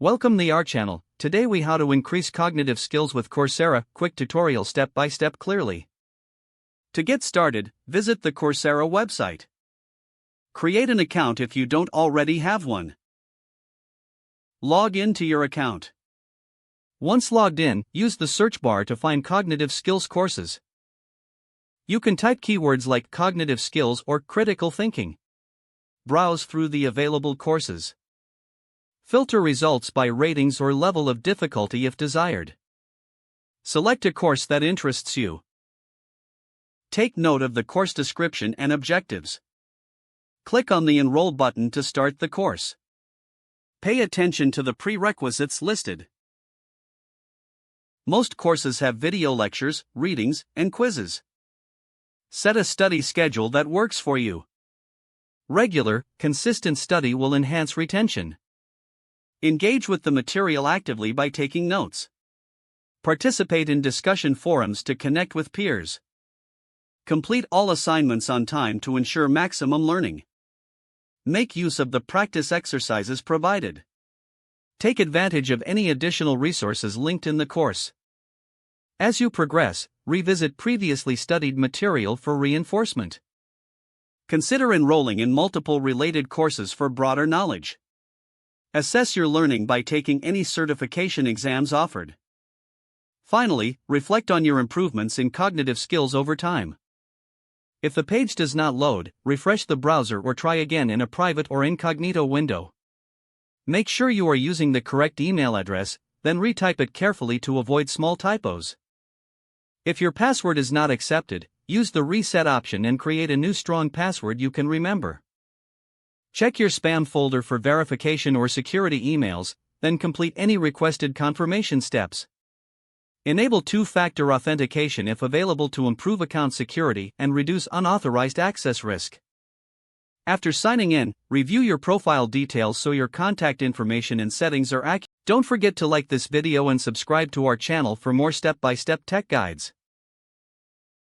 Welcome to our channel. Today we how to increase cognitive skills with Coursera, quick tutorial step by step clearly. To get started, visit the Coursera website. Create an account if you don't already have one. Log in to your account. Once logged in, use the search bar to find cognitive skills courses. You can type keywords like cognitive skills or critical thinking. Browse through the available courses. Filter results by ratings or level of difficulty if desired. Select a course that interests you. Take note of the course description and objectives. Click on the Enroll button to start the course. Pay attention to the prerequisites listed. Most courses have video lectures, readings, and quizzes. Set a study schedule that works for you. Regular, consistent study will enhance retention. Engage with the material actively by taking notes. Participate in discussion forums to connect with peers. Complete all assignments on time to ensure maximum learning. Make use of the practice exercises provided. Take advantage of any additional resources linked in the course. As you progress, revisit previously studied material for reinforcement. Consider enrolling in multiple related courses for broader knowledge. Assess your learning by taking any certification exams offered. Finally, reflect on your improvements in cognitive skills over time. If the page does not load, refresh the browser or try again in a private or incognito window. Make sure you are using the correct email address, then retype it carefully to avoid small typos. If your password is not accepted, use the reset option and create a new strong password you can remember. Check your spam folder for verification or security emails, then complete any requested confirmation steps. Enable two-factor authentication if available to improve account security and reduce unauthorized access risk. After signing in, review your profile details so your contact information and settings are accurate. Don't forget to like this video and subscribe to our channel for more step-by-step tech guides.